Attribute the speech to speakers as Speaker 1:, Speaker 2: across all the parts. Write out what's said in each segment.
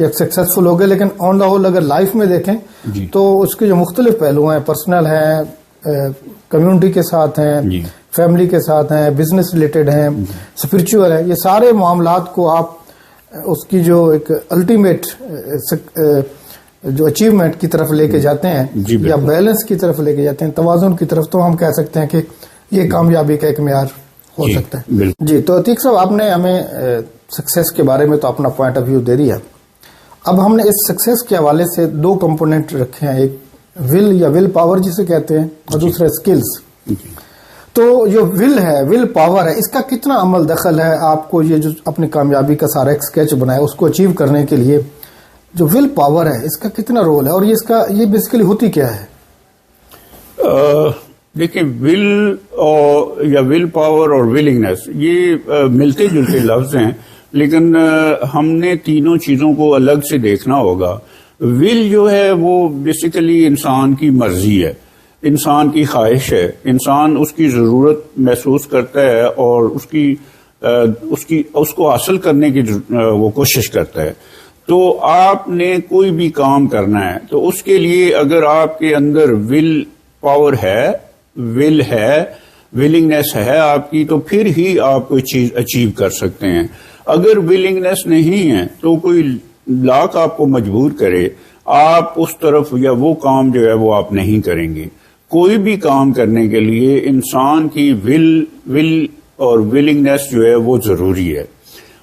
Speaker 1: ایک سکسیسفل ہو گئے، لیکن آن دا ہول اگر لائف میں دیکھیں تو اس کے جو مختلف پہلو ہیں، پرسنل ہیں، کمیونٹی کے ساتھ ہیں، فیملی کے ساتھ ہیں، بزنس ریلیٹڈ ہیں، اسپرچول ہے، یہ سارے معاملات کو آپ اس کی جو ایک الٹیمیٹ جو اچیومنٹ کی طرف لے کے جاتے ہیں یا بیلنس کی طرف لے کے جاتے ہیں، توازن کی طرف، تو ہم کہہ سکتے ہیں کہ یہ کامیابی کا ایک معیار ہو سکتا ہے. جی تو عتیق صاحب، آپ نے ہمیں سکسیس کے بارے میں تو اپنا پوائنٹ آف ویو دے دیا. اب ہم نے اس سکسیس کے حوالے سے دو کمپوننٹ رکھے ہیں، ایک ول یا ول پاور جسے کہتے ہیں، اور دوسرا اسکلز. تو جو ول ہے، ول پاور ہے، اس کا کتنا عمل دخل ہے آپ کو، یہ جو اپنی کامیابی کا سارا ایک اسکیچ بنایا اس کو اچیو کرنے کے لیے جو ول پاور ہے اس کا کتنا رول ہے، اور یہ بیسیکلی ہوتی کیا ہے؟
Speaker 2: دیکھیں، ول یا ول پاور اور ولنگنس یہ ملتے جلتے لفظ ہیں، لیکن ہم نے تینوں چیزوں کو الگ سے دیکھنا ہوگا. ول جو ہے وہ بیسیکلی انسان کی مرضی ہے، انسان کی خواہش ہے، انسان اس کی ضرورت محسوس کرتا ہے اور اس کو حاصل کرنے کی وہ کوشش کرتا ہے. تو آپ نے کوئی بھی کام کرنا ہے تو اس کے لیے اگر آپ کے اندر ول پاور ہے، ول ہے، ولنگنس ہے آپ کی، تو پھر ہی آپ کوئی چیز اچیو کر سکتے ہیں. اگر ولنگنس نہیں ہے تو کوئی لاکھ آپ کو مجبور کرے، آپ اس طرف یا وہ کام جو ہے وہ آپ نہیں کریں گے. کوئی بھی کام کرنے کے لیے انسان کی ول اور ولنگنس جو ہے وہ ضروری ہے.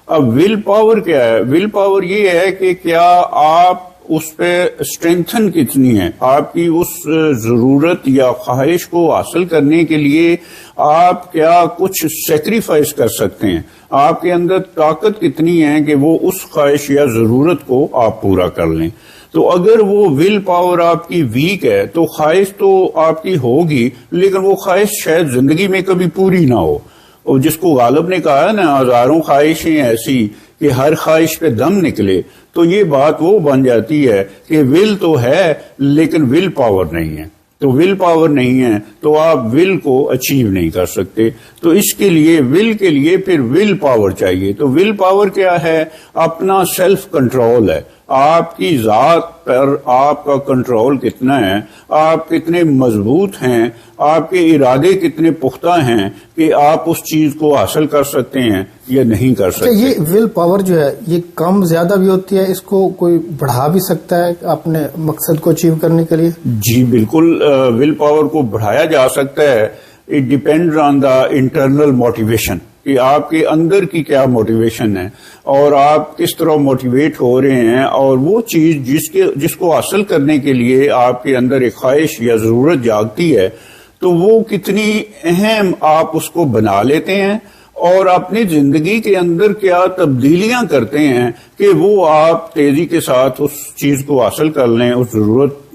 Speaker 2: اب ول پاور کیا ہے؟ ول پاور یہ ہے کہ کیا آپ اس پہ اسٹرینتھن کتنی ہے، آپ کی اس ضرورت یا خواہش کو حاصل کرنے کے لیے آپ کیا کچھ سیکریفائس کر سکتے ہیں، آپ کے اندر طاقت کتنی ہے کہ وہ اس خواہش یا ضرورت کو آپ پورا کر لیں. تو اگر وہ ول پاور آپ کی ویک ہے تو خواہش تو آپ کی ہوگی، لیکن وہ خواہش شاید زندگی میں کبھی پوری نہ ہو. اور جس کو غالب نے کہا نا، ہزاروں خواہشیں ایسی کہ ہر خواہش پہ دم نکلے، تو یہ بات وہ بن جاتی ہے کہ ول تو ہے لیکن ول پاور نہیں ہے. تو ول پاور نہیں ہے تو آپ ول کو اچیو نہیں کر سکتے. تو اس کے لیے ول کے لیے پھر ول پاور چاہیے. تو ول پاور کیا ہے؟ اپنا سیلف کنٹرول ہے. آپ کی ذات پر آپ کا کنٹرول کتنا ہے، آپ کتنے مضبوط ہیں، آپ کے ارادے کتنے پختہ ہیں کہ آپ اس چیز کو حاصل کر سکتے ہیں یا نہیں کر سکتے.
Speaker 1: یہ ول پاور جو ہے یہ کم زیادہ بھی ہوتی ہے، اس کو کوئی بڑھا بھی سکتا ہے اپنے مقصد کو اچیو کرنے کے لیے؟
Speaker 2: جی بالکل، ول پاور کو بڑھایا جا سکتا ہے. It depends on the internal motivation, کہ آپ کے اندر کی کیا موٹیویشن ہے اور آپ کس طرح موٹیویٹ ہو رہے ہیں، اور وہ چیز جس کو حاصل کرنے کے لیے آپ کے اندر ایک خواہش یا ضرورت جاگتی ہے، تو وہ کتنی اہم آپ اس کو بنا لیتے ہیں اور اپنی زندگی کے اندر کیا تبدیلیاں کرتے ہیں کہ وہ آپ تیزی کے ساتھ اس چیز کو حاصل کر لیں، اس ضرورت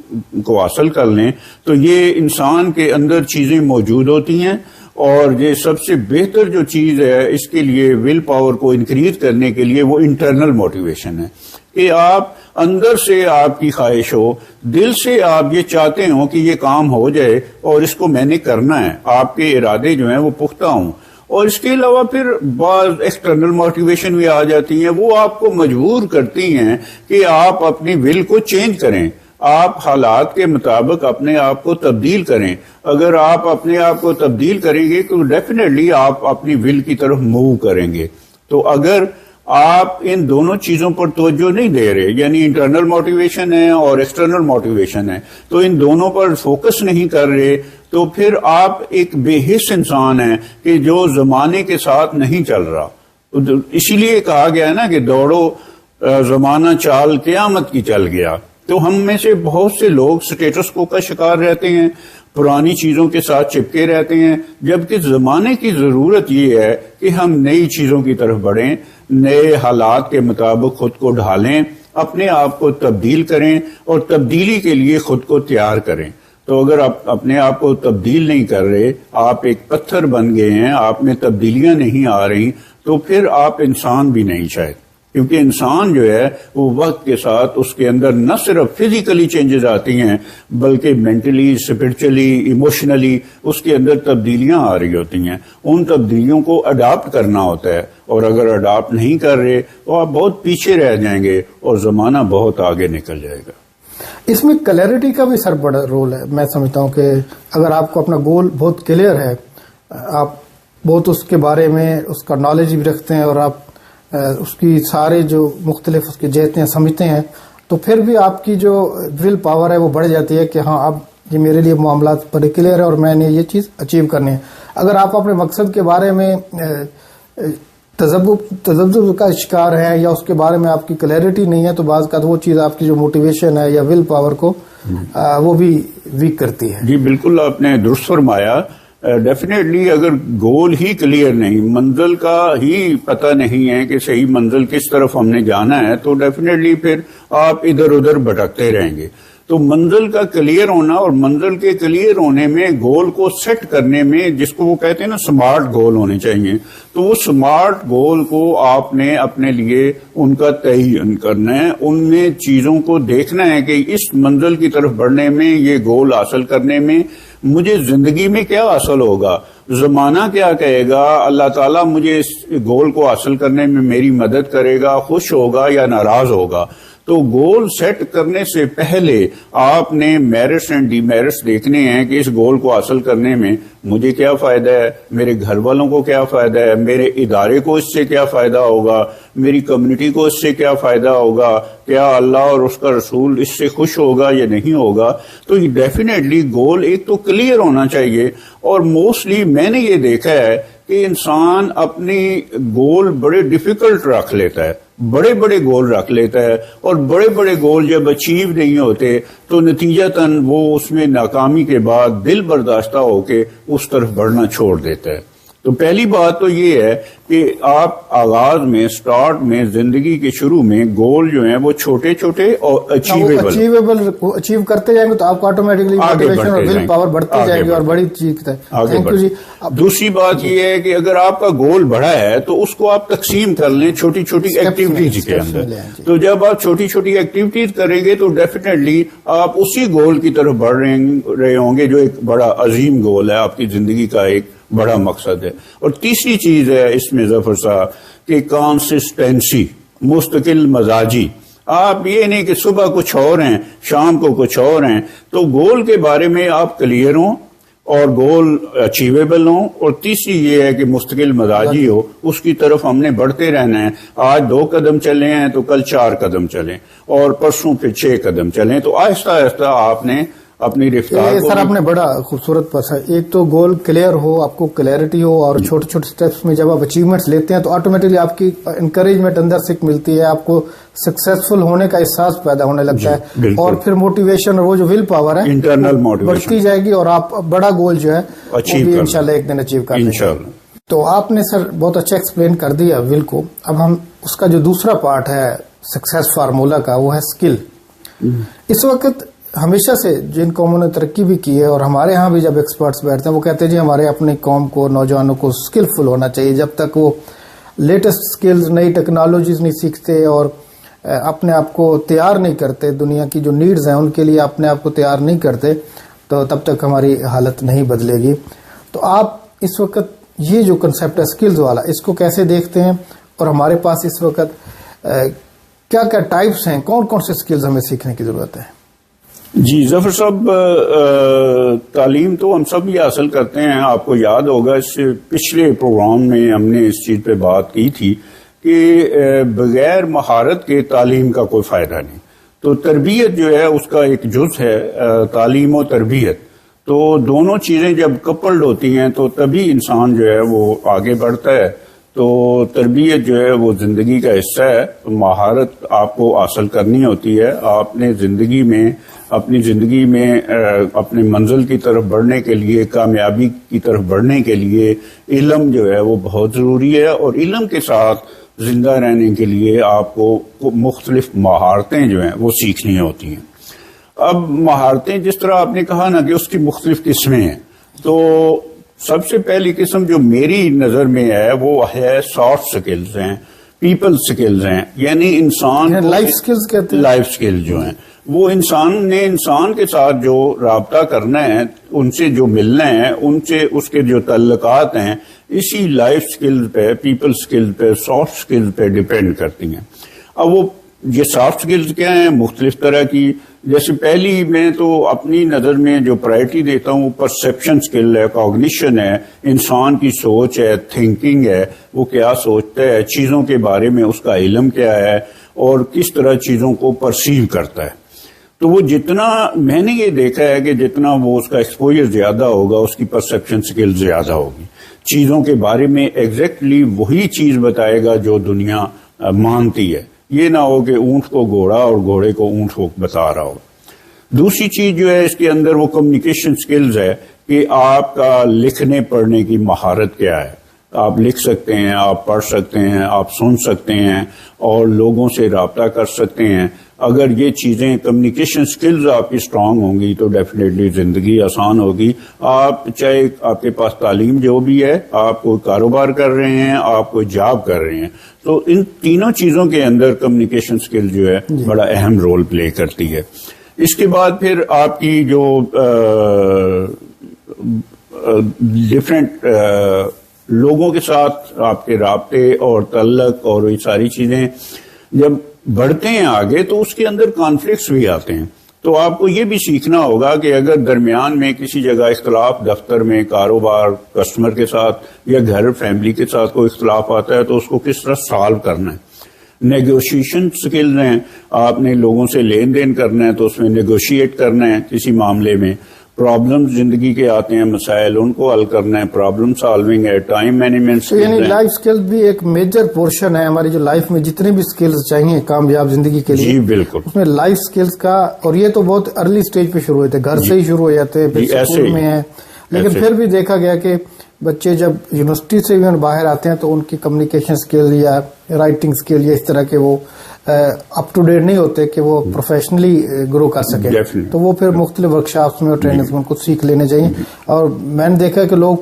Speaker 2: کو حاصل کر لیں. تو یہ انسان کے اندر چیزیں موجود ہوتی ہیں، اور یہ سب سے بہتر جو چیز ہے اس کے لیے ول پاور کو انکریز کرنے کے لیے وہ انٹرنل موٹیویشن ہے، کہ آپ اندر سے آپ کی خواہش ہو، دل سے آپ یہ چاہتے ہوں کہ یہ کام ہو جائے اور اس کو میں نے کرنا ہے، آپ کے ارادے جو ہیں وہ پختہ ہوں. اور اس کے علاوہ پھر بعض ایکسٹرنل موٹیویشن بھی آ جاتی ہیں، وہ آپ کو مجبور کرتی ہیں کہ آپ اپنی ول کو چینج کریں، آپ حالات کے مطابق اپنے آپ کو تبدیل کریں. اگر آپ اپنے آپ کو تبدیل کریں گے تو ڈیفینیٹلی آپ اپنی ول کی طرف موو کریں گے. تو اگر آپ ان دونوں چیزوں پر توجہ نہیں دے رہے، یعنی انٹرنل موٹیویشن ہے اور ایکسٹرنل موٹیویشن ہے، تو ان دونوں پر فوکس نہیں کر رہے، تو پھر آپ ایک بے حس انسان ہیں کہ جو زمانے کے ساتھ نہیں چل رہا. اسی لیے کہا گیا ہے نا کہ دوڑو زمانہ چال قیامت کی چل گیا. تو ہم میں سے بہت سے لوگ سٹیٹس کو کا شکار رہتے ہیں، پرانی چیزوں کے ساتھ چپکے رہتے ہیں، جبکہ زمانے کی ضرورت یہ ہے کہ ہم نئی چیزوں کی طرف بڑھیں، نئے حالات کے مطابق خود کو ڈھالیں، اپنے آپ کو تبدیل کریں اور تبدیلی کے لیے خود کو تیار کریں. تو اگر آپ اپنے آپ کو تبدیل نہیں کر رہے، آپ ایک پتھر بن گئے ہیں، آپ میں تبدیلیاں نہیں آ رہی، تو پھر آپ انسان بھی نہیں شاید. کیونکہ انسان جو ہے وہ وقت کے ساتھ اس کے اندر نہ صرف فزیکلی چینجز آتی ہیں بلکہ مینٹلی، اسپرچولی، ایموشنلی اس کے اندر تبدیلیاں آ رہی ہوتی ہیں. ان تبدیلیوں کو اڈاپٹ کرنا ہوتا ہے، اور اگر اڈاپٹ نہیں کر رہے تو آپ بہت پیچھے رہ جائیں گے اور زمانہ بہت آگے نکل جائے گا.
Speaker 1: اس میں کلیئرٹی کا بھی سر بڑا رول ہے. میں سمجھتا ہوں کہ اگر آپ کو اپنا گول بہت کلیئر ہے، آپ بہت اس کے بارے میں اس کا نالج بھی رکھتے ہیں اور آپ اس کی سارے جو مختلف اس کے جہتیں ہیں سمجھتے ہیں، تو پھر بھی آپ کی جو ول پاور ہے وہ بڑھ جاتی ہے کہ ہاں اب یہ میرے لیے معاملات بڑے کلیئر ہے اور میں نے یہ چیز اچیو کرنی ہے. اگر آپ اپنے مقصد کے بارے میں تذبذب کا شکار ہے یا اس کے بارے میں آپ کی کلیئرٹی نہیں ہے، تو بعض کا وہ چیز آپ کی جو موٹیویشن ہے یا ول پاور کو وہ بھی ویک کرتی ہے.
Speaker 2: جی بالکل آپ نے درست فرمایا. ڈیفینیٹلی اگر گول ہی کلیئر نہیں، منزل کا ہی پتہ نہیں ہے کہ صحیح منزل کس طرف ہم نے جانا ہے، تو ڈیفینیٹلی پھر آپ ادھر ادھر بھٹکتے رہیں گے. تو منزل کا کلیئر ہونا اور منزل کے کلیئر ہونے میں گول کو سیٹ کرنے میں، جس کو وہ کہتے ہیں نا سمارٹ گول ہونے چاہیے، تو وہ سمارٹ گول کو آپ نے اپنے لیے ان کا تعین کرنا ہے. ان میں چیزوں کو دیکھنا ہے کہ اس منزل کی طرف بڑھنے میں، یہ گول حاصل کرنے میں مجھے زندگی میں کیا حاصل ہوگا، زمانہ کیا کہے گا، اللہ تعالیٰ مجھے اس گول کو حاصل کرنے میں میری مدد کرے گا، خوش ہوگا یا ناراض ہوگا. تو گول سیٹ کرنے سے پہلے آپ نے میرٹس اینڈ ڈی میرٹس دیکھنے ہیں کہ اس گول کو حاصل کرنے میں مجھے کیا فائدہ ہے، میرے گھر والوں کو کیا فائدہ ہے، میرے ادارے کو اس سے کیا فائدہ ہوگا، میری کمیونٹی کو اس سے کیا فائدہ ہوگا، کیا اللہ اور اس کا رسول اس سے خوش ہوگا یا نہیں ہوگا. تو ڈیفینیٹلی گول ایک تو کلیئر ہونا چاہیے. اور موسٹلی میں نے یہ دیکھا ہے کہ انسان اپنی گول بڑے ڈیفیکلٹ رکھ لیتا ہے، بڑے بڑے گول رکھ لیتا ہے، اور بڑے بڑے گول جب اچیو نہیں ہوتے تو نتیجتاً وہ اس میں ناکامی کے بعد دل برداشتہ ہو کے اس طرف بڑھنا چھوڑ دیتا ہے. تو پہلی بات تو یہ ہے کہ آپ آغاز میں، سٹارٹ میں، زندگی کے شروع میں گول جو ہیں وہ چھوٹے چھوٹے اور
Speaker 1: اچیو کرتے جائیں گے تو آپ کو آٹومیٹکلی موٹیویشن اور ول پاور بڑھتی جائے گی اور بڑی چیز ہے.
Speaker 2: تھینک یو جی. دوسری بات یہ ہے کہ اگر آپ کا گول بڑا ہے تو اس کو آپ تقسیم کر لیں چھوٹی چھوٹی ایکٹیویٹیز کے اندر. تو جب آپ چھوٹی چھوٹی ایکٹیویٹیز کریں گے تو ڈیفینیٹلی آپ اسی گول کی طرف بڑھ رہے ہوں گے جو ایک بڑا عظیم گول ہے، آپ کی زندگی کا ایک بڑا مقصد ہے. اور تیسری چیز ہے اس میں ظفر صاحب کہ کنسسٹنسی، مستقل مزاجی. آپ یہ نہیں کہ صبح کچھ اور ہیں شام کو کچھ اور ہیں. تو گول کے بارے میں آپ کلیئر ہوں اور گول اچیویبل ہوں. اور تیسری یہ ہے کہ مستقل مزاجی ہو، اس کی طرف ہم نے بڑھتے رہنا ہے. آج 2 قدم چلے ہیں تو کل 4 قدم چلیں اور پرسوں پھر 6 قدم چلیں. تو آہستہ آہستہ آپ نے اپنی رفتار
Speaker 1: سر آپ نے بڑا خوبصورت پسا. ایک تو گول کلیئر ہو، آپ کو کلیئرٹی ہو، اور چھوٹے چھوٹے سٹیپس میں جب آپ اچیومنٹس لیتے ہیں تو آٹومیٹکلی آپ کی انکریجمنٹ اندر سے ملتی ہے، آپ کو سکسیسفل ہونے کا احساس پیدا ہونے لگتا ہے، اور پھر موٹیویشن اور وہ جو ول پاور ہے
Speaker 2: انٹرنل موٹیویشن
Speaker 1: بڑھتی جائے گی اور آپ بڑا گول جو ہے وہ بھی انشاءاللہ ایک دن اچیو کر لیں گے. تو آپ نے سر بہت اچھا ایکسپلین کر دیا ول کو. اب ہم اس کا جو دوسرا پارٹ ہے سکسیس فارمولا کا، وہ ہے اسکل. اس وقت ہمیشہ سے جن قوموں نے ترقی بھی کی ہے، اور ہمارے ہاں بھی جب ایکسپرٹس بیٹھتے ہیں وہ کہتے ہیں جی ہمارے اپنی قوم کو، نوجوانوں کو اسکلفل ہونا چاہیے. جب تک وہ لیٹسٹ اسکلز، نئی ٹیکنالوجیز نہیں سیکھتے اور اپنے آپ کو تیار نہیں کرتے، دنیا کی جو نیڈز ہیں ان کے لیے اپنے آپ کو تیار نہیں کرتے، تو تب تک ہماری حالت نہیں بدلے گی. تو آپ اس وقت یہ جو کنسیپٹ ہے اسکلز والا، اس کو کیسے دیکھتے ہیں، اور ہمارے پاس اس وقت کیا کیا ٹائپس ہیں، کون کون سے اسکلز ہمیں سیکھنے کی ضرورت ہے؟
Speaker 2: جی ظفر صاحب، تعلیم تو ہم سب ہی حاصل کرتے ہیں. آپ کو یاد ہوگا اس پچھلے پروگرام میں ہم نے اس چیز پہ بات کی تھی کہ بغیر مہارت کے تعلیم کا کوئی فائدہ نہیں. تو تربیت جو ہے اس کا ایک جز ہے تعلیم و تربیت. تو دونوں چیزیں جب کپلڈ ہوتی ہیں تو تبھی انسان جو ہے وہ آگے بڑھتا ہے. تو تربیت جو ہے وہ زندگی کا حصہ ہے. مہارت آپ کو حاصل کرنی ہوتی ہے. آپ نے اپنی زندگی میں اپنے منزل کی طرف بڑھنے کے لیے، کامیابی کی طرف بڑھنے کے لیے علم جو ہے وہ بہت ضروری ہے. اور علم کے ساتھ زندہ رہنے کے لیے آپ کو مختلف مہارتیں جو ہیں وہ سیکھنی ہوتی ہیں. اب مہارتیں جس طرح آپ نے کہا نا کہ اس کی مختلف قسمیں ہیں. تو سب سے پہلی قسم جو میری نظر میں ہے وہ ہے سافٹ سکلز ہیں پیپل سکلز ہیں، یعنی انسان
Speaker 1: لائف سکلز کہتے ہیں.
Speaker 2: لائف سکل جو ہیں وہ انسان کے ساتھ جو رابطہ کرنا ہے، ان سے جو ملنا ہے، ان سے اس کے جو تعلقات ہیں، اسی لائف سکل پہ، پیپل سکل پہ، سافٹ سکل پہ ڈیپینڈ کرتی ہیں. اب وہ یہ سافٹ سکلز کیا ہیں؟ مختلف طرح کی. جیسے پہلی میں تو اپنی نظر میں جو پرائرٹی دیتا ہوں وہ پرسپشن سکل ہے، کوگنیشن ہے، انسان کی سوچ ہے، تھنکنگ ہے، وہ کیا سوچتا ہے، چیزوں کے بارے میں اس کا علم کیا ہے اور کس طرح چیزوں کو پرسیو کرتا ہے. تو وہ جتنا میں نے یہ دیکھا ہے کہ جتنا وہ اس کا ایکسپوجر زیادہ ہوگا اس کی پرسپشن سکل زیادہ ہوگی. چیزوں کے بارے میں ایگزیکٹلی وہی چیز بتائے گا جو دنیا مانتی ہے. یہ نہ ہو کہ اونٹ کو گھوڑا اور گھوڑے کو اونٹ کو بتا رہا ہو. دوسری چیز جو ہے اس کے اندر وہ کمیونیکیشن سکلز ہے کہ آپ کا لکھنے پڑھنے کی مہارت کیا ہے. آپ لکھ سکتے ہیں، آپ پڑھ سکتے ہیں، آپ سن سکتے ہیں اور لوگوں سے رابطہ کر سکتے ہیں. اگر یہ چیزیں کمیونیکیشن سکلز آپ کی اسٹرانگ ہوں گی تو ڈیفینیٹلی زندگی آسان ہوگی. آپ چاہے آپ کے پاس تعلیم جو بھی ہے، آپ کوئی کاروبار کر رہے ہیں، آپ کوئی جاب کر رہے ہیں، تو ان تینوں چیزوں کے اندر کمیونیکیشن سکل جو ہے بڑا اہم رول پلے کرتی ہے. اس کے بعد پھر آپ کی جو ڈفرینٹ لوگوں کے ساتھ آپ کے رابطے اور تعلق اور یہ ساری چیزیں جب بڑھتے ہیں آگے تو اس کے اندر کانفلکٹس بھی آتے ہیں. تو آپ کو یہ بھی سیکھنا ہوگا کہ اگر درمیان میں کسی جگہ اختلاف، دفتر میں، کاروبار، کسٹمر کے ساتھ یا گھر فیملی کے ساتھ کوئی اختلاف آتا ہے تو اس کو کس طرح سالو کرنا ہے. نیگوشیشن سکلز ہیں، آپ نے لوگوں سے لین دین کرنا ہے تو اس میں نیگوشیٹ کرنا ہے. کسی معاملے میں پرابلم زندگی کے آتے ہیں، مسائل، ان کو حل کرنا ہے، پرابلم سالونگ ہے، ٹائم مینجمنٹ.
Speaker 1: یعنی لائف سکلز بھی ایک میجر پورشن ہے ہماری جو لائف میں جتنے بھی سکلز چاہیے کامیاب زندگی کے لیے.
Speaker 2: جی بالکل.
Speaker 1: اس میں لائف سکلز کا، اور یہ تو بہت ارلی سٹیج پہ شروع ہوتے ہیں، گھر سے ہی شروع ہو جاتے ہیں، پھر اسکول میں ہے. لیکن پھر بھی دیکھا گیا کہ بچے جب یونیورسٹی سے بھی باہر آتے ہیں تو ان کی کمیونیکیشن سکل یا رائٹنگ سکل یا اس طرح کے وہ اپ ٹو ڈیٹ نہیں ہوتے کہ وہ پروفیشنلی گرو کر سکے. تو وہ پھر مختلف ورکشاپس میں اور ٹریننگز میں ان کو سیکھ لینے چاہیے. اور میں نے دیکھا کہ لوگ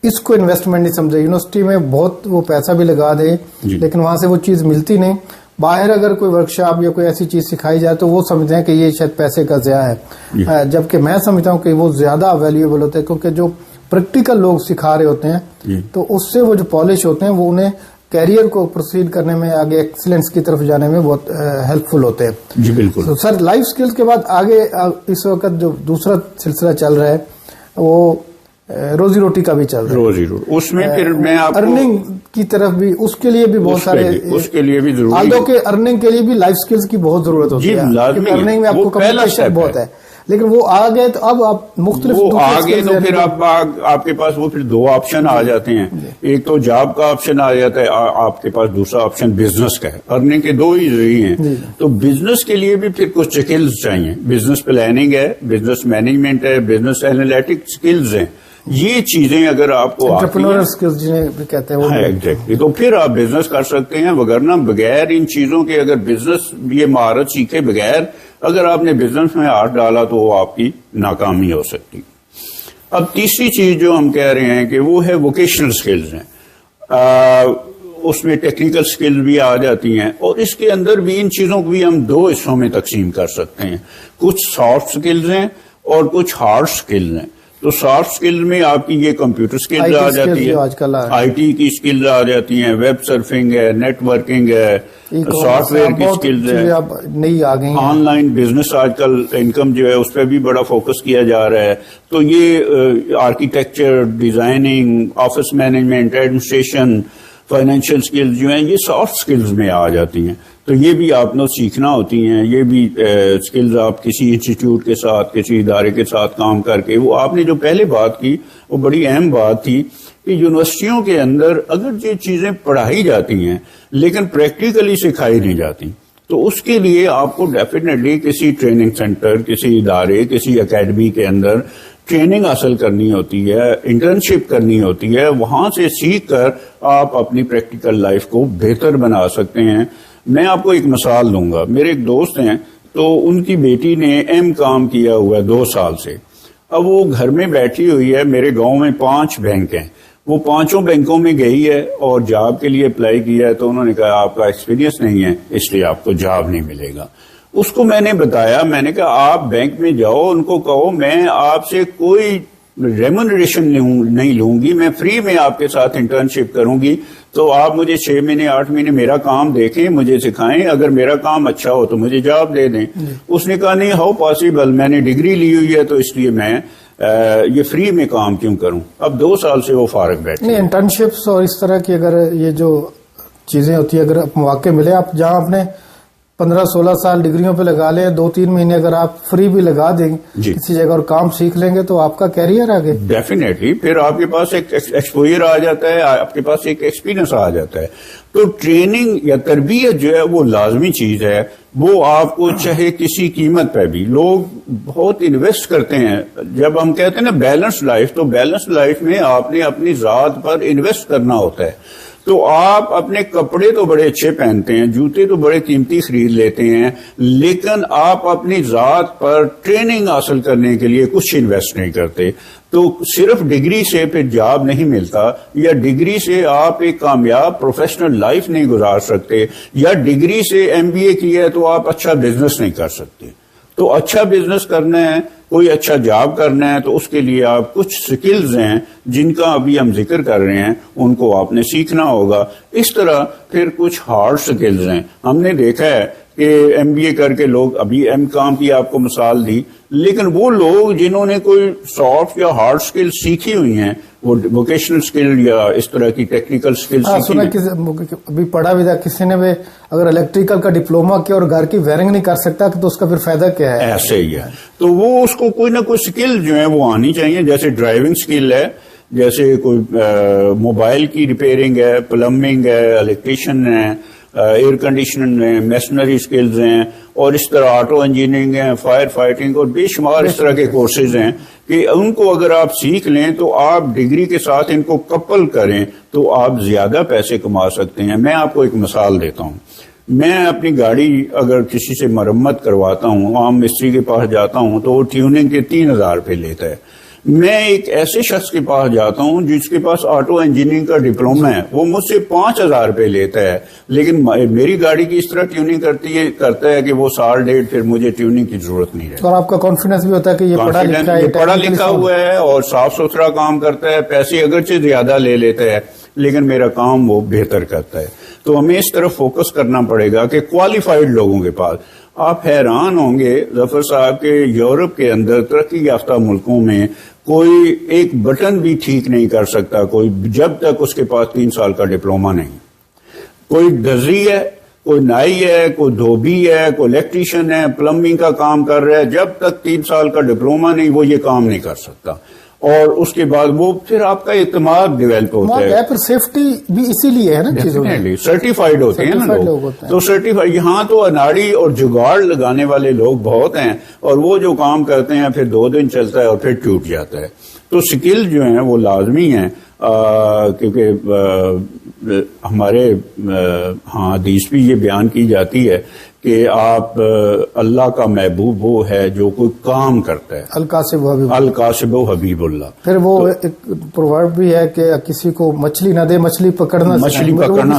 Speaker 1: اس کو انویسٹمنٹ نہیں سمجھے. یونیورسٹی میں بہت وہ پیسہ بھی لگا دے لیکن وہاں سے وہ چیز ملتی نہیں. باہر اگر کوئی ورکشاپ یا کوئی ایسی چیز سکھائی جائے تو وہ سمجھتے ہیں کہ یہ شاید پیسے کا ضیاع ہے، جبکہ میں سمجھتا ہوں کہ وہ زیادہ ویلیویبل ہوتے ہیں کیونکہ جو پریکٹیکل لوگ سکھا رہے ہوتے ہیں تو اس سے وہ جو پالش ہوتے ہیں وہ انہیں کیریئر کو پروسیڈ کرنے میں، آگے ایکسلنس کی طرف جانے میں بہت ہیلپ فل ہوتے ہیں. جی بالکل. تو سر لائف سکلز کے بعد آگے اس وقت جو دوسرا سلسلہ چل رہا ہے وہ روزی روٹی کا بھی چل رہا ہے. روزی روٹی اس میں پھر میں ارننگ کی طرف بھی، اس کے لیے بھی بہت سارے،
Speaker 2: اس کے لیے بھی ضروری ہے.
Speaker 1: آلدو کہ ارننگ کے لیے بھی لائف سکلز کی بہت ضرورت ہوتی ہے کیونکہ ارننگ میں آپ کو کمیونیکیشن بہت ہے. لیکن وہ آ گئے تو اب آپ مختلف
Speaker 2: آگے تو پھر آپ کے پاس وہ پھر دو آپشن آ جاتے ہیں. ایک تو جاب کا آپشن آ جاتا ہے، آپ کے پاس دوسرا آپشن بزنس کا ہے. ارننگ کے دو ہی ذریعے ہیں. تو بزنس کے لیے بھی پھر کچھ سکلز چاہیے. بزنس پلاننگ ہے، بزنس مینجمنٹ ہے، بزنس اینالیٹک سکلز ہیں. یہ چیزیں اگر آپ کو
Speaker 1: انٹرپرینور سکلز جنہیں کہتے ہیں
Speaker 2: ایگزیکٹلی، تو پھر آپ بزنس کر سکتے ہیں. وگرنہ بغیر ان چیزوں کے اگر بزنس یہ مہارت سیکھے بغیر اگر آپ نے بزنس میں ہاتھ ڈالا تو وہ آپ کی ناکامی ہو سکتی. اب تیسری چیز جو ہم کہہ رہے ہیں کہ وہ ہے ووکیشنل سکلز ہیں. اس میں ٹیکنیکل سکل بھی آ جاتی ہیں اور اس کے اندر بھی ان چیزوں کو بھی ہم دو حصوں میں تقسیم کر سکتے ہیں. کچھ سافٹ سکلز ہیں اور کچھ ہارڈ سکلز ہیں. تو سافٹ سکل میں آپ کی یہ کمپیوٹر سکلز آ جاتی ہے، آئی ٹی کی سکلز آ جاتی ہیں، ویب سرفنگ ہے، نیٹ ورکنگ ہے، سافٹ ویئر کی سکلز ہے، آن لائن بزنس آج کل انکم جو ہے اس پہ بھی بڑا فوکس کیا جا رہا ہے. تو یہ architecture, designing, office management, administration, financial skills جو ہیں یہ سافٹ سکلز میں آ جاتی ہیں. تو یہ بھی آپ نے سیکھنا ہوتی ہیں. یہ بھی سکلز آپ کسی انسٹیٹیوٹ کے ساتھ، کسی ادارے کے ساتھ کام کر کے، وہ آپ نے جو پہلے بات کی وہ بڑی اہم بات تھی کہ یونیورسٹیوں کے اندر اگر یہ چیزیں پڑھائی جاتی ہیں لیکن پریکٹیکلی سکھائی نہیں جاتی تو اس کے لیے آپ کو ڈیفینیٹلی کسی ٹریننگ سینٹر، کسی ادارے، کسی اکیڈمی کے اندر ٹریننگ حاصل کرنی ہوتی ہے، انٹرنشپ کرنی ہوتی ہے. وہاں سے سیکھ کر آپ اپنی پریکٹیکل لائف کو بہتر بنا سکتے ہیں. میں آپ کو ایک مثال دوں گا. میرے ایک دوست ہیں تو ان کی بیٹی نے ایم کام کیا ہوا ہے 2 سال سے. اب وہ گھر میں بیٹھی ہوئی ہے. میرے گاؤں میں 5 بینک ہیں. وہ 5 بینکوں میں گئی ہے اور جاب کے لیے اپلائی کیا ہے، تو انہوں نے کہا آپ کا ایکسپیرینس نہیں ہے اس لیے آپ کو جاب نہیں ملے گا. اس کو میں نے بتایا، میں نے کہا آپ بینک میں جاؤ، ان کو کہو میں آپ سے کوئی ریمونریشن نہیں لوں گی، میں فری میں آپ کے ساتھ انٹرنشپ کروں گی، تو آپ مجھے 6 مہینے 8 مہینے میرا کام دیکھیں، مجھے سکھائیں، اگر میرا کام اچھا ہو تو مجھے جاب دے دیں. اس نے کہا نہیں، ہاؤ پاسبل، میں نے ڈگری لی ہوئی ہے تو اس لیے میں یہ فری میں کام کیوں کروں. اب 2 سال سے وہ فارغ بیٹھے.
Speaker 1: نہیں، انٹرنشپس اور اس طرح کی اگر یہ جو چیزیں ہوتی ہے، اگر مواقع ملے، آپ جہاں اپنے 15-16 سال ڈگریوں پہ لگا لیں، 2-3 مہینے اگر آپ فری بھی لگا دیں کسی جگہ اور کام سیکھ لیں گے تو آپ کا کیریئر آگے
Speaker 2: ڈیفینیٹلی پھر آپ کے پاس ایک ایکسپوئر آ جاتا ہے، آپ کے پاس ایک ایکسپیرینس آ جاتا ہے. تو ٹریننگ یا تربیت جو ہے وہ لازمی چیز ہے، وہ آپ کو چاہے کسی قیمت پہ بھی. لوگ بہت انویسٹ کرتے ہیں. جب ہم کہتے ہیں نا بیلنس لائف، تو بیلنس لائف میں آپ نے اپنی ذات پر انویسٹ کرنا ہوتا ہے. تو آپ اپنے کپڑے تو بڑے اچھے پہنتے ہیں، جوتے تو بڑے قیمتی خرید لیتے ہیں، لیکن آپ اپنی ذات پر ٹریننگ حاصل کرنے کے لیے کچھ انویسٹ نہیں کرتے. تو صرف ڈگری سے پھر جاب نہیں ملتا، یا ڈگری سے آپ ایک کامیاب پروفیشنل لائف نہیں گزار سکتے، یا ڈگری سے MBA کیا ہے تو آپ اچھا بزنس نہیں کر سکتے. تو اچھا بزنس کرنا ہے، کوئی اچھا جاب کرنا ہے، تو اس کے لیے آپ کچھ سکلز ہیں جن کا ابھی ہم ذکر کر رہے ہیں، ان کو آپ نے سیکھنا ہوگا. اس طرح پھر کچھ ہارڈ سکلز ہیں. ہم نے دیکھا ہے کہ MBA کر کے لوگ، ابھی M.Com کی آپ کو مثال دی، لیکن وہ لوگ جنہوں نے کوئی سافٹ یا ہارڈ سکل سیکھی ہوئی ہیں، وہ ووکیشنل سکل یا اس طرح کی ٹیکنیکل سکل سیکھی ہیں.
Speaker 1: ابھی پڑھا بھی تھا کسی نے بھی، اگر الیکٹریکل کا ڈپلوما کیا اور گھر کی وائرنگ نہیں کر سکتا تو اس کا پھر فائدہ کیا ہے؟
Speaker 2: ایسے ہی ہے. تو وہ اس کو کوئی نہ کوئی سکل جو ہے وہ آنی چاہیے. جیسے ڈرائیونگ سکل ہے، جیسے کوئی موبائل کی ریپیئرنگ ہے، پلمبنگ ہے، الیکٹریشین ہے، ایئر کنڈیشننگ ہے، میشنری سکلز ہیں، اور اس طرح آٹو انجینئرنگ ہے، فائر فائٹنگ، اور بے شمار اس طرح کے کورسز ہیں کہ ان کو اگر آپ سیکھ لیں تو آپ ڈگری کے ساتھ ان کو کپل کریں تو آپ زیادہ پیسے کما سکتے ہیں. میں آپ کو ایک مثال دیتا ہوں. میں اپنی گاڑی اگر کسی سے مرمت کرواتا ہوں، عام مستری کے پاس جاتا ہوں تو وہ ٹیوننگ کے 3,000 روپے لیتا ہے. میں ایک ایسے شخص کے پاس جاتا ہوں جس کے پاس آٹو انجینئرنگ کا ڈپلوما ہے، وہ مجھ سے 5,000 روپے لیتا ہے، لیکن میری گاڑی کی اس طرح ٹیوننگ کرتا ہے کہ وہ سال ڈیڑھ پھر مجھے ٹیوننگ کی ضرورت نہیں رہتی.
Speaker 1: اور آپ کا کانفیڈنس بھی ہوتا ہے کہ یہ
Speaker 2: پڑھا لکھا ہوا ہے اور صاف ستھرا کام کرتا ہے، پیسے اگرچہ زیادہ لے لیتا ہے لیکن میرا کام وہ بہتر کرتا ہے. تو ہمیں اس طرف فوکس کرنا پڑے گا کہ کوالیفائڈ لوگوں کے پاس. آپ حیران ہوں گے ظفر صاحب کے یورپ کے اندر ترقی یافتہ ملکوں میں کوئی ایک بٹن بھی ٹھیک نہیں کر سکتا کوئی، جب تک اس کے پاس 3 سال کا ڈپلوما نہیں. کوئی درزی ہے، کوئی نائی ہے، کوئی دھوبی ہے، کوئی الیکٹریشین ہے، پلمبنگ کا کام کر رہا ہے، جب تک 3 سال کا ڈپلوما نہیں وہ یہ کام نہیں کر سکتا. اور اس کے بعد وہ پھر آپ کا اعتماد ڈیولپ ہوتا ہے.
Speaker 1: پھر سیفٹی بھی اسی لیے ہے نا، چیزوں میں
Speaker 2: سرٹیفائڈ ہوتے ہیں نا لوگ. تو سرٹیفائڈ یہاں تو اناڑی اور جگاڑ لگانے والے لوگ بہت ہیں، اور وہ جو کام کرتے ہیں پھر 2 دن چلتا ہے اور پھر ٹوٹ جاتا ہے. تو سکل جو ہیں وہ لازمی ہیں، کیونکہ ہمارے حدیث بھی یہ بیان کی جاتی ہے کہ آپ اللہ کا محبوب وہ ہے جو کوئی کام کرتا ہے. القاسب و حبیب اللہ.
Speaker 1: پھر وہ ایک پروورب بھی ہے کہ کسی کو مچھلی نہ دے مچھلی پکڑنا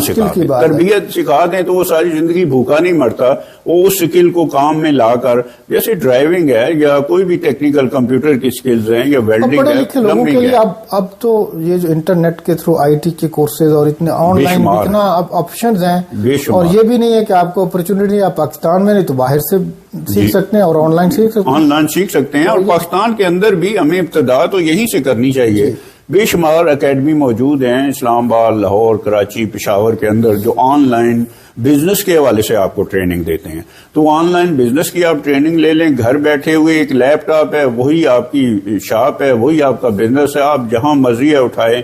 Speaker 2: سکھا. تربیت سکھا دیں تو وہ ساری زندگی بھوکا نہیں مرتا. وہ اس سکل کو کام میں لا کر، جیسے ڈرائیونگ ہے یا کوئی بھی ٹیکنیکل کمپیوٹر کی سکلز ہیں یا ویلڈنگ ہے،
Speaker 1: لوگوں کے لیے اب تو یہ جو انٹرنیٹ کے تھرو IT کے کورسز اور اتنے آن لائن اتنا آپشنز ہیں، اور یہ بھی نہیں ہے کہ آپ کو اپرچونٹی آپ پاکستان میں نہیں تو باہر سے سیکھ سکتے ہیں اور آن لائن سیکھ سکتے ہیں.
Speaker 2: اور پاکستان کے اندر بھی ہمیں ابتدا تو یہیں سے کرنی چاہیے. بے شمار اکیڈمی موجود ہیں اسلام آباد، لاہور، کراچی، پشاور کے اندر جو آن لائن بزنس کے حوالے سے آپ کو ٹریننگ دیتے ہیں. تو آن لائن بزنس کی آپ ٹریننگ لے لیں. گھر بیٹھے ہوئے ایک لیپ ٹاپ ہے، وہی آپ کی شاپ ہے، وہی آپ کا بزنس ہے. آپ جہاں مرضی اٹھائیں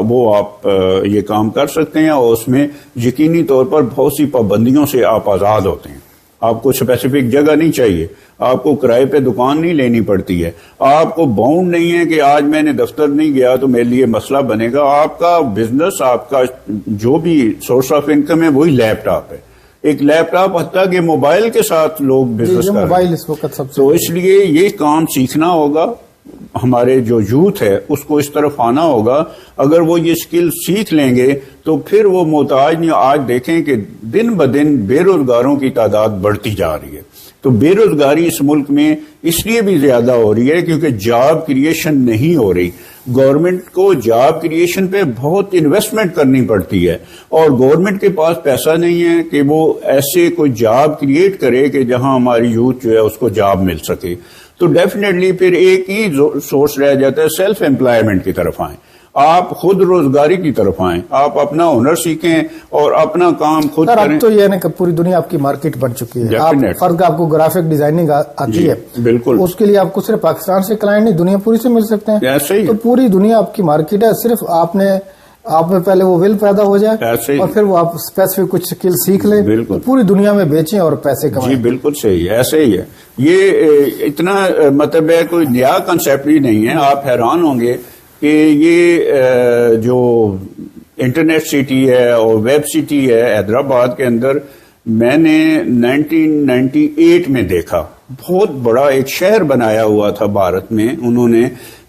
Speaker 2: وہ آپ یہ کام کر سکتے ہیں، اور اس میں یقینی طور پر بہت سی پابندیوں سے آپ آزاد ہوتے ہیں. آپ کو اسپیسیفک جگہ نہیں چاہیے، آپ کو کرائے پہ دکان نہیں لینی پڑتی ہے، آپ کو باؤنڈ نہیں ہے کہ آج میں نے دفتر نہیں گیا تو میرے لیے مسئلہ بنے گا. آپ کا بزنس، آپ کا جو بھی سورس آف انکم ہے وہی لیپ ٹاپ ہے. ایک لیپ ٹاپ حتیٰ کہ موبائل کے ساتھ لوگ بزنس کر رہے ہیں.
Speaker 1: اس وقت سب سے
Speaker 2: تو اس لیے یہ کام سیکھنا ہوگا. ہمارے جو یوتھ ہے اس کو اس طرف آنا ہوگا. اگر وہ یہ اسکل سیکھ لیں گے تو پھر وہ محتاج نہیں. آج دیکھیں کہ دن بدن بے روزگاروں کی تعداد بڑھتی جا رہی ہے. تو بے روزگاری اس ملک میں اس لیے بھی زیادہ ہو رہی ہے کیونکہ جاب کریشن نہیں ہو رہی. گورنمنٹ کو جاب کریشن پہ بہت انویسٹمنٹ کرنی پڑتی ہے اور گورنمنٹ کے پاس پیسہ نہیں ہے کہ وہ ایسے کوئی جاب کریٹ کرے کہ جہاں ہماری یوتھ جو ہے اس کو جاب مل سکے. تو ڈیفینیٹلی پھر ایک ہی سورس رہ جاتا ہے, سیلف امپلائمنٹ کی طرف آئیں, آپ خود روزگاری کی طرف آئیں, آپ اپنا ہنر سیکھیں اور اپنا کام خود کریں.
Speaker 1: اب تو یہ ہے کہ پوری دنیا آپ کی مارکیٹ بن چکی ہے. فرق آپ کو گرافک ڈیزائننگ آتی ہے,
Speaker 2: بالکل,
Speaker 1: اس کے لیے آپ کو صرف پاکستان سے کلائنٹ نہیں دنیا پوری سے مل سکتے ہیں. تو پوری دنیا آپ کی مارکیٹ ہے, صرف آپ میں پہلے وہ ول پیدا ہو جائے اور پھر وہ آپ اسپیسیفک کچھ اسکل سیکھ لیں, پوری دنیا میں بیچیں اور پیسے کمائیں.
Speaker 2: جی بالکل صحیح ہے, ایسے ہی ہے. یہ اتنا مطلب ہے کوئی نیا کنسیپٹ ہی نہیں ہے. آپ حیران ہوں گے کہ یہ جو انٹرنیٹ سٹی ہے اور ویب سٹی ہے حیدرآباد کے اندر, میں نے 1998 میں دیکھا, بہت بڑا ایک شہر بنایا ہوا تھا بھارت میں انہوں نے,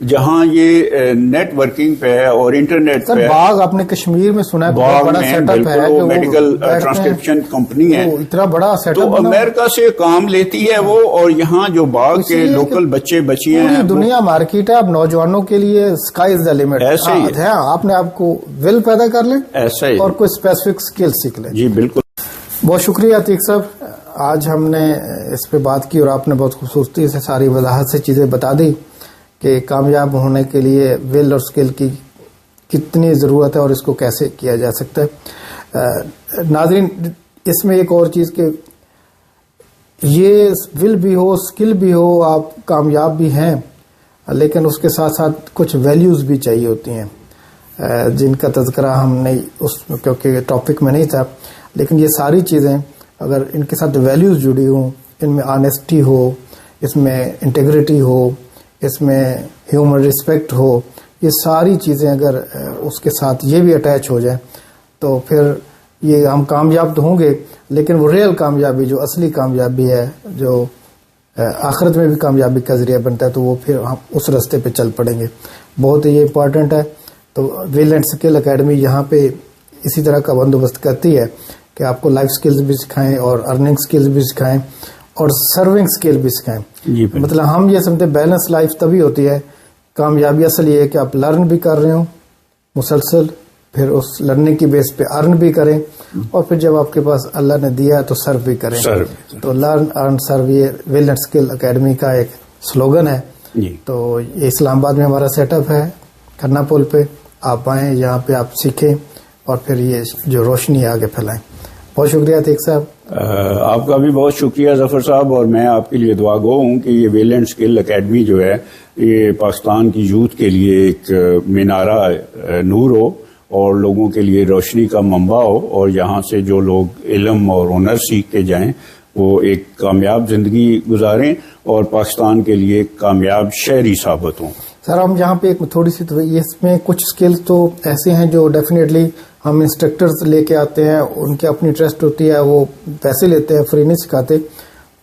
Speaker 2: جہاں یہ نیٹ ورکنگ پہ اور انٹرنیٹ پہ.
Speaker 1: باغ آپ نے کشمیر میں سنا ہے,
Speaker 2: باغ میں بالکل میڈیکل ٹرانسکرپشن کمپنی ہے,
Speaker 1: اتنا بڑا سیٹ
Speaker 2: اپ. تو امریکہ سے کام لیتی ہے وہ, اور یہاں جو باغ کے لوکل بچے بچیاں ہیں,
Speaker 1: پوری دنیا مارکیٹ ہے. اب نوجوانوں کے لیے اسکائی از دا لمٹ.
Speaker 2: ایسے ہی ہے,
Speaker 1: آپ نے آپ کو ول پیدا کر لیں
Speaker 2: ایسا ہی,
Speaker 1: اور کوئی اسپیسیفک اسکل سیکھ لیں.
Speaker 2: جی بالکل.
Speaker 1: بہت شکریہ عتیق صاحب, آج ہم نے اس پہ بات کی اور آپ نے بہت خوبصورتی سے ساری وضاحت سے چیزیں بتا دی کہ کامیاب ہونے کے لیے ول اور اسکل کی کتنی ضرورت ہے اور اس کو کیسے کیا جا سکتا ہے. ناظرین, اس میں ایک اور چیز کہ یہ ول بھی ہو, اسکل بھی ہو, آپ کامیاب بھی ہیں, لیکن اس کے ساتھ ساتھ کچھ ویلیوز بھی چاہیے ہوتی ہیں جن کا تذکرہ ہم نے کیونکہ ٹاپک میں نہیں تھا, لیکن یہ ساری چیزیں اگر ان کے ساتھ ویلیوز جڑی ہوں, ان میں آنیسٹی ہو, اس میں انٹیگریٹی ہو, اس میں ہیومن رسپیکٹ ہو, یہ ساری چیزیں اگر اس کے ساتھ یہ بھی اٹیچ ہو جائے تو پھر یہ ہم کامیاب تو ہوں گے, لیکن وہ ریئل کامیابی جو اصلی کامیابی ہے, جو آخرت میں بھی کامیابی کا ذریعہ بنتا ہے, تو وہ پھر ہم اس راستے پہ چل پڑیں گے. بہت یہ امپورٹنٹ ہے. تو ول اینڈ اسکل اکیڈمی یہاں پہ اسی طرح کا بندوبست کرتی ہے کہ آپ کو لائف سکلز بھی سکھائیں اور ارننگ سکلز بھی سکھائیں اور سرونگ سکل بھی سکھائیں. مطلب ہم یہ سمجھتے ہیں بیلنس لائف تبھی ہوتی ہے, کامیابی اصل یہ ہے کہ آپ لرن بھی کر رہے ہوں مسلسل, پھر اس لرننگ کی بیس پہ ارن بھی کریں, اور پھر جب آپ کے پاس اللہ نے دیا ہے تو سرو بھی کریں. تو لرن ارن سرو یہ ول اینڈ اسکل اکیڈمی کا ایک سلوگن ہے. تو یہ اسلام آباد میں ہمارا سیٹ اپ ہے, کھنہ پل پہ. آپ آئیں, یہاں پہ آپ سیکھیں اور پھر یہ جو روشنی آگے پھیلائیں. بہت شکریہ عتیق صاحب.
Speaker 2: آپ کا بھی بہت شکریہ ظفر صاحب, اور میں آپ کے لیے دعا گو ہوں کہ یہ ول اینڈ اسکل اکیڈمی جو ہے یہ پاکستان کی یوتھ کے لیے ایک مینارہ نور ہو اور لوگوں کے لیے روشنی کا منبع ہو, اور یہاں سے جو لوگ علم اور ہنر سیکھ کے جائیں وہ ایک کامیاب زندگی گزاریں اور پاکستان کے لیے کامیاب شہری ثابت ہوں.
Speaker 1: سر ہم یہاں پہ ایک تھوڑی سی اس میں کچھ اسکلز تو ایسے ہیں جو ڈیفینیٹلی ہم انسٹرکٹرز لے کے آتے ہیں, ان کی اپنی ٹرسٹ ہوتی ہے, وہ پیسے لیتے ہیں, فری نہیں سکھاتے,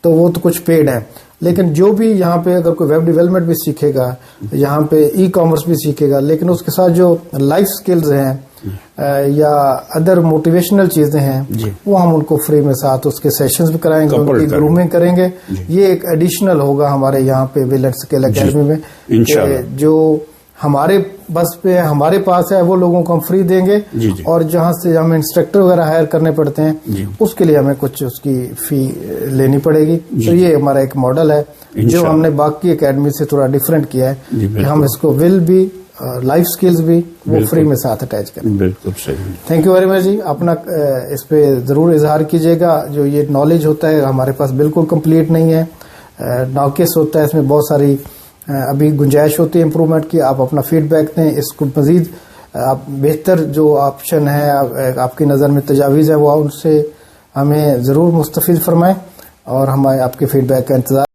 Speaker 1: تو وہ تو کچھ پیڈ ہیں. لیکن جو بھی یہاں پہ اگر کوئی ویب ڈیولپمنٹ بھی سیکھے گا, یہاں پہ ای کامرس بھی سیکھے گا, لیکن اس کے ساتھ جو لائف سکلز ہیں یا ادر موٹیویشنل چیزیں ہیں وہ ہم ان کو فری میں ساتھ اس کے سیشنز بھی کرائیں گے, ان کی گرومنگ کریں گے. یہ ایک ایڈیشنل ہوگا ہمارے یہاں پہ ول اینڈ اسکل اکیڈمی میں, جو ہمارے بس پہ ہمارے پاس ہے وہ لوگوں کو ہم فری دیں گے, اور جہاں سے ہمیں انسٹرکٹر وغیرہ ہائر کرنے پڑتے ہیں اس کے لیے ہمیں کچھ اس کی فی لینی پڑے گی. تو یہ ہمارا ایک ماڈل ہے جو ہم نے باقی اکیڈمی سے تھوڑا ڈفرینٹ کیا ہے کہ ہم اس کو ول بھی لائف سکلز بھی وہ فری میں ساتھ اٹیچ کریں.
Speaker 2: بالکل صحیح.
Speaker 1: تھینک یو ویری مچ جی. اپنا اس پہ ضرور اظہار کیجیے گا. جو یہ نالج ہوتا ہے ہمارے پاس بالکل کمپلیٹ نہیں ہے, ناقص ہوتا ہے, اس میں بہت ساری ابھی گنجائش ہوتی ہے امپروومنٹ کی. آپ اپنا فیڈ بیک دیں, اس کو مزید آپ بہتر جو آپشن ہے آپ کی نظر میں تجاویز ہے وہ ان سے ہمیں ضرور مستفید فرمائیں, اور ہمیں آپ کے فیڈ بیک کا انتظار